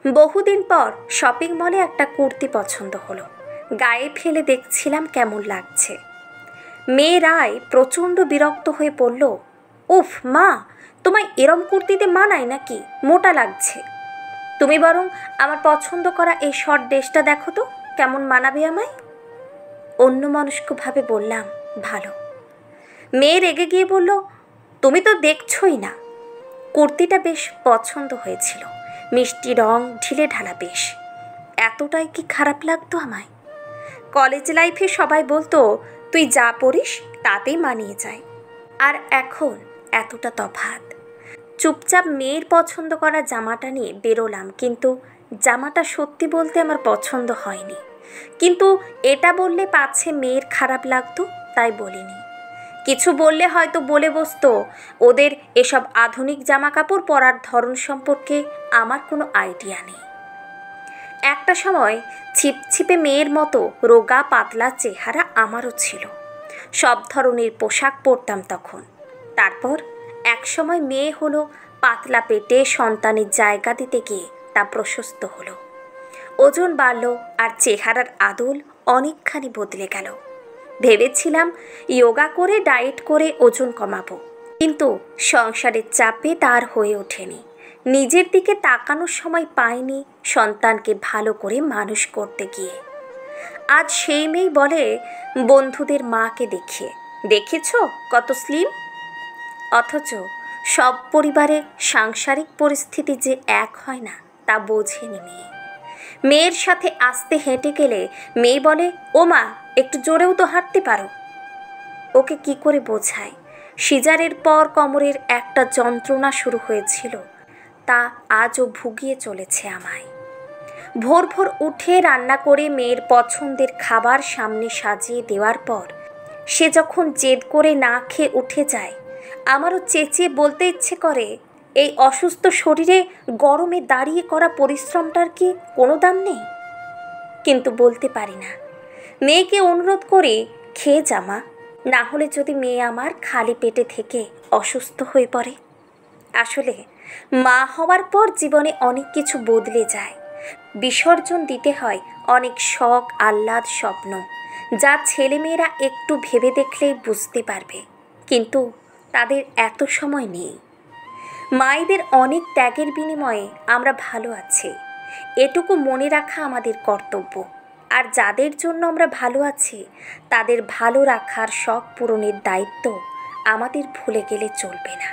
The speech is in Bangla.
বহুদিন পর শপিং মলে একটা কুর্তি পছন্দ হলো। গায়ে ফেলে দেখছিলাম কেমন লাগছে। মেয়ে রায় প্রচণ্ড বিরক্ত হয়ে পড়ল, উফ মা, তোমায় এরম কুর্তিতে মানায় নাকি? মোটা লাগছে। তুমি বরং আমার পছন্দ করা এই শর্ট ড্রেসটা দেখো তো, কেমন মানাবে আমায়। অন্যমনস্কভাবে বললাম, ভালো। মেয়ে রেগে গিয়ে বলল, তুমি তো দেখছই না। কুর্তিটা বেশ পছন্দ হয়েছিল, মিষ্টি রং, ঢিলে ঢালা বেশ। এতটাই কি খারাপ লাগতো আমায়? কলেজ লাইফে সবাই বলতো তুই যা পড়িস তাতেই মানিয়ে যায়, আর এখন এতটা তফাৎ। চুপচাপ মেয়ের পছন্দ করা জামাটা নিয়ে বেরোলাম, কিন্তু জামাটা সত্যি বলতে আমার পছন্দ হয়নি। কিন্তু এটা বললে পাছে মেয়ের খারাপ লাগতো, তাই বলিনি। কিছু বললে হয়তো বলে বসতো ওদের এসব আধুনিক জামা কাপড় পরার ধরন সম্পর্কে আমার কোনো আইডিয়া নেই। একটা সময় ছিপছিপে মেয়ের মতো রোগা পাতলা চেহারা আমারও ছিল। সব ধরনের পোশাক পরতাম তখন। তারপর এক সময় মেয়ে হলো, পাতলা পেটে সন্তানের জায়গা দিতে গিয়ে তা প্রশস্ত হলো। ওজন বাড়ল, আর চেহারার আদল অনেকখানি বদলে গেল। ভেবেছিলাম যোগা করে ডায়েট করে ওজন কমাবো, কিন্তু সংসারের চাপে তার হয়ে ওঠেনি। নিজের দিকে তাকানোর সময় পাইনি সন্তানকে ভালো করে মানুষ করতে গিয়ে। আজ সেই মেয়ে বলে বন্ধুদের মাকে দেখিয়ে, দেখেছো কত স্লিম। অথচ সব পরিবারে সাংসারিক পরিস্থিতি যে এক হয় না তা বোঝেনি মেয়ে। মেয়ের সাথে আস্তে হেঁটে গেলে মেয়ে বলে, ও মা, একটু জোরেও তো হাঁটতে পারো। ওকে কি করে বোঝায়? সিজারের পর কোমরের একটা যন্ত্রণা শুরু হয়েছিল, তা আজও ভুগিয়ে চলেছে আমায়। ভোর ভোর উঠে রান্না করে মেয়ের পছন্দের খাবার সামনে সাজিয়ে দেওয়ার পর সে যখন জেদ করে না খেয়ে উঠে যায়, আমারও চেঁচিয়ে বলতে ইচ্ছে করে, এই অসুস্থ শরীরে গরমে দাঁড়িয়ে করা পরিশ্রমটার কি কোনো দাম নেই? কিন্তু বলতে পারি না। মেয়েকে অনুরোধ করে, খেয়ে জামা, না হলে যদি মেয়ে আমার খালি পেটে থেকে অসুস্থ হয়ে পড়ে। আসলে মা হওয়ার পর জীবনে অনেক কিছু বদলে যায়। বিসর্জন দিতে হয় অনেক শখ, আহ্লাদ, স্বপ্ন, যা ছেলেমেয়েরা একটু ভেবে দেখলেই বুঝতে পারবে, কিন্তু তাদের এত সময় নেই। মায়েদের অনেক ত্যাগের বিনিময়ে আমরা ভালো আছি, এটুকু মনে রাখা আমাদের কর্তব্য। আর যাদের জন্য আমরা ভালো আছি তাদের ভালো রাখার শখ পূরণের দায়িত্ব আমাদের ভুলে গেলে চলবে না।